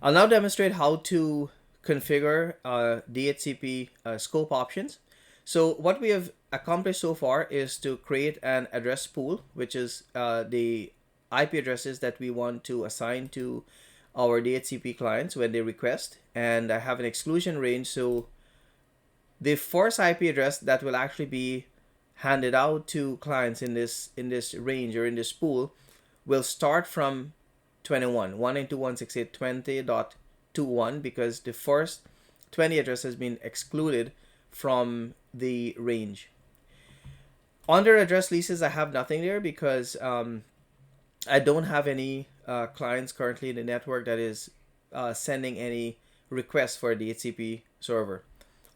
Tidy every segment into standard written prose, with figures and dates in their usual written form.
I'll now demonstrate how to configure DHCP scope options. So what we have accomplished so far is to create an address pool, which is the IP addresses that we want to assign to our DHCP clients when they request. And I have an exclusion range, so the first IP address that will actually be handed out to clients in this range or in this pool will start from 21 192.168.20.21 because the first 20 address has been excluded from the range. Under address leases, I have nothing there because I don't have any clients currently in the network that is sending any requests for a DHCP server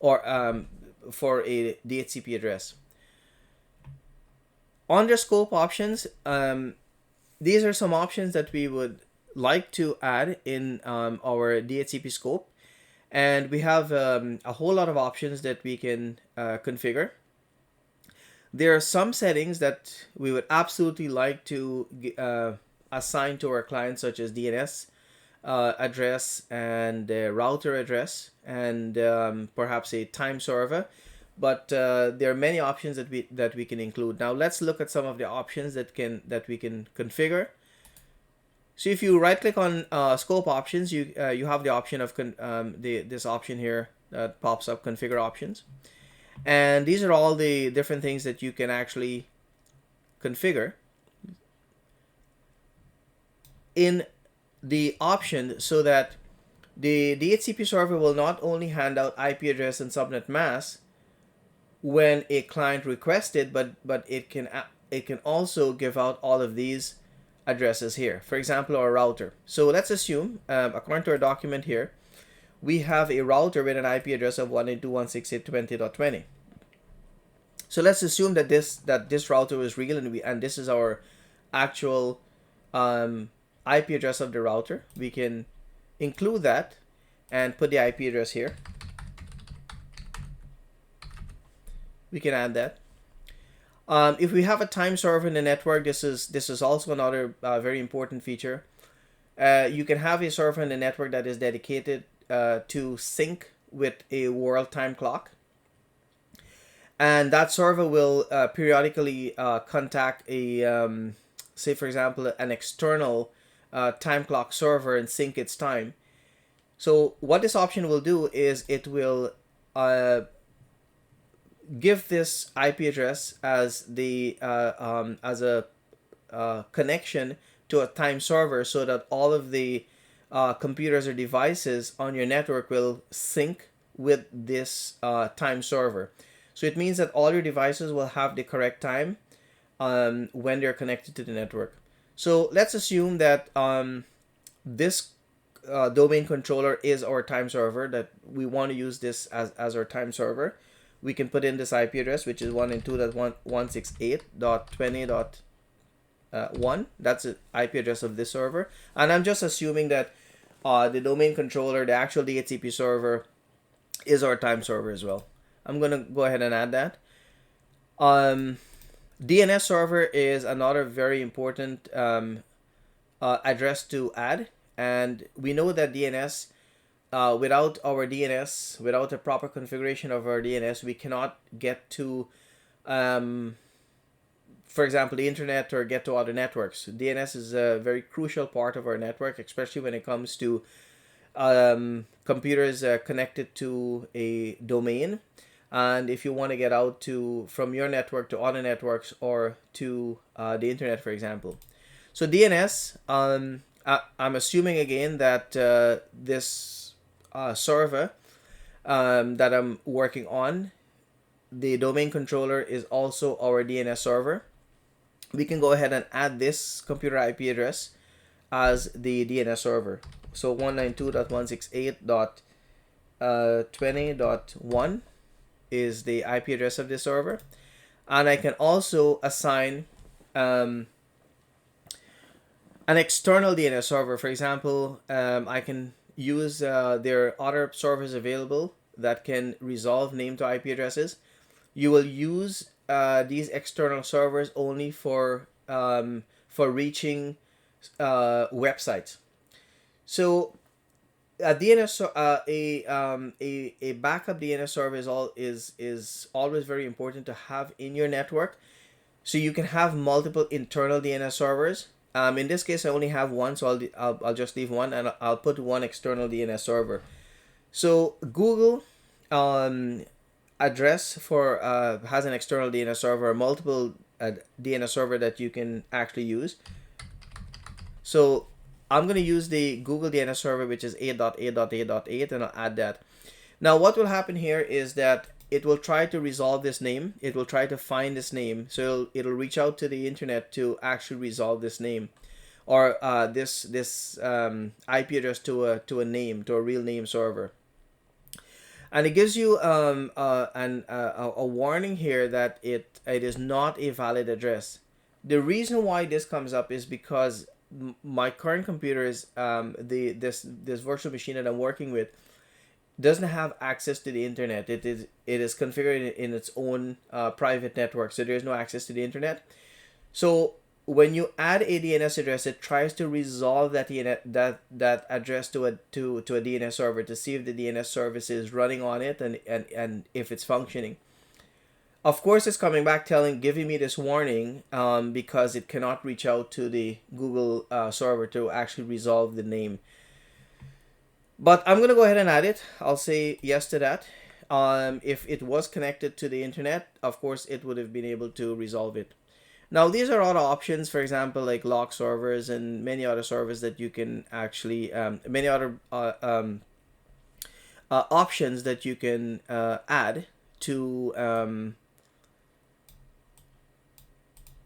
or for a DHCP address. Under scope options, these are some options that we would like to add in our DHCP scope. And we have a whole lot of options that we can configure. There are some settings that we would absolutely like to assign to our clients, such as DNS address and router address and perhaps a time server. But there are many options that we can include. Now let's look at some of the options that we can configure. So if you right click on scope options, you have the option of this option here that pops up, configure options. And these are all the different things that you can actually configure in the option so that the DHCP server will not only hand out IP address and subnet mask when a client requests it, but it can also give out all of these addresses here. For example, our router. So let's assume, according to our document here, we have a router with an IP address of 192.168.20.20. So let's assume that this router is real and this is our actual IP address of the router. We can include that and put the IP address here. We can add that. If we have a time server in the network, this is also another very important feature. You can have a server in the network that is dedicated to sync with a world time clock, and that server will periodically contact a say for example an external time clock server and sync its time. So what this option will do is it will give this IP address as the as a connection to a time server, so that all of the computers or devices on your network will sync with this time server. So it means that all your devices will have the correct time when they're connected to the network. So let's assume that this domain controller is our time server, that we want to use this as our time server. We can put in this IP address, which is 192.168.20.1. That's the IP address of this server. And I'm just assuming that the domain controller, the actual DHCP server, is our time server as well. I'm going to go ahead and add that. DNS server is another very important address to add. And we know that DNS, without our DNS, without a proper configuration of our DNS, we cannot get to, for example, the internet or get to other networks. DNS is a very crucial part of our network, especially when it comes to computers connected to a domain. And if you want to get out from your network to other networks or to the internet, for example. So DNS, I'm assuming again that this server that I'm working on, the domain controller is also our DNS server. We can go ahead and add this computer IP address as the DNS server. So 192.168.20.1 is the IP address of this server. And I can also assign an external DNS server. For example, I can use there are other servers available that can resolve name to IP addresses. You will use these external servers only for reaching websites. So a DNS a backup DNS server is always very important to have in your network, so you can have multiple internal DNS servers. In this case, I only have one, so I'll just leave one, and I'll put one external DNS server. So Google address for has an external DNS server, multiple DNS server that you can actually use. So I'm going to use the Google DNS server, which is 8.8.8.8, and I'll add that. Now, what will happen here is that it will try to resolve this name. It will try to find this name. So it'll reach out to the internet to actually resolve this name, or this IP address to a name, to a real name server. And it gives you a warning here that it is not a valid address. The reason why this comes up is because my current computer is this virtual machine that I'm working with doesn't have access to the internet. It is configured in its own private network, so there's no access to the internet. So when you add a DNS address, it tries to resolve that that address to a DNS server to see if the DNS service is running on it and if it's functioning. Of course, it's coming back giving me this warning because it cannot reach out to the Google server to actually resolve the name. But I'm gonna go ahead and add it. I'll say yes to that. If it was connected to the internet, of course, it would have been able to resolve it. Now, these are all options, for example, like lock servers and many other servers that you can actually, many other options that you can add to.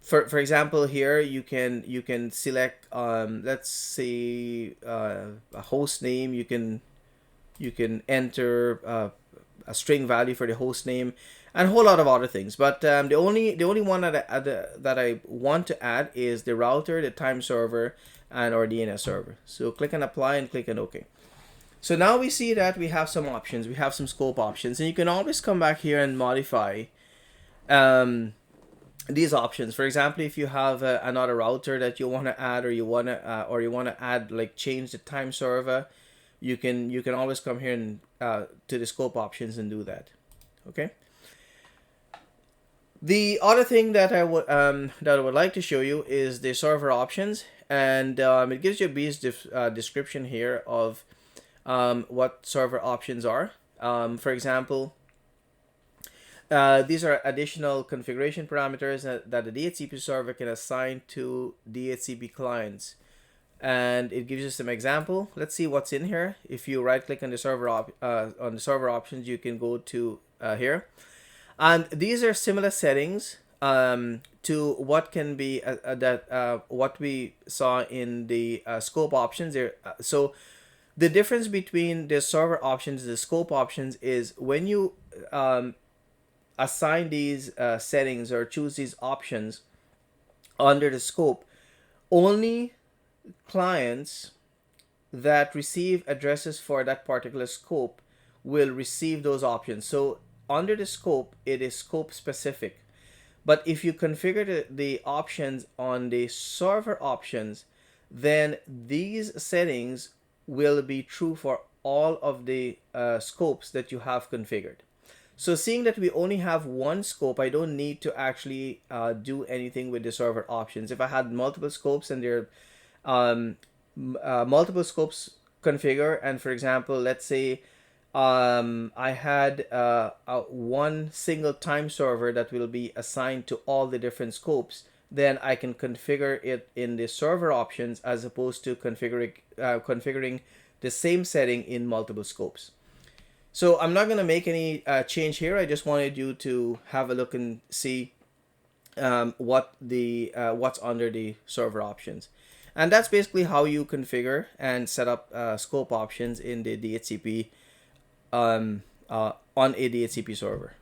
For example, here you can select let's say a host name. You can enter a string value for the host name and a whole lot of other things. But the only one that I want to add is the router, the time server, and our DNS server. So click on apply and click on OK. So now we see that we have some options. We have some scope options, and you can always come back here and modify these options. For example, if you have another router that you want to add, or you want to add, like, change the time server, you can always come here and to the scope options and do that. Okay. The other thing that I would like to show you is the server options, and it gives you a brief description here of what server options are. For example, these are additional configuration parameters that the DHCP server can assign to DHCP clients, and it gives you some example. Let's see what's in here. If you right click on the server options, you can go to here, and these are similar settings to what can be what we saw in the scope options there. So the difference between the server options and the scope options is when you assign these settings or choose these options under the scope, only clients that receive addresses for that particular scope will receive those options. So under the scope, it is scope specific. But if you configure the options on the server options, then these settings will be true for all of the scopes that you have configured. So seeing that we only have one scope, I don't need to actually do anything with the server options. If I had multiple scopes and there are multiple scopes configure, and for example, let's say I had one single time server that will be assigned to all the different scopes, then I can configure it in the server options as opposed to configuring the same setting in multiple scopes. So I'm not going to make any change here. I just wanted you to have a look and see what's under the server options. And that's basically how you configure and set up scope options in the DHCP on a DHCP server.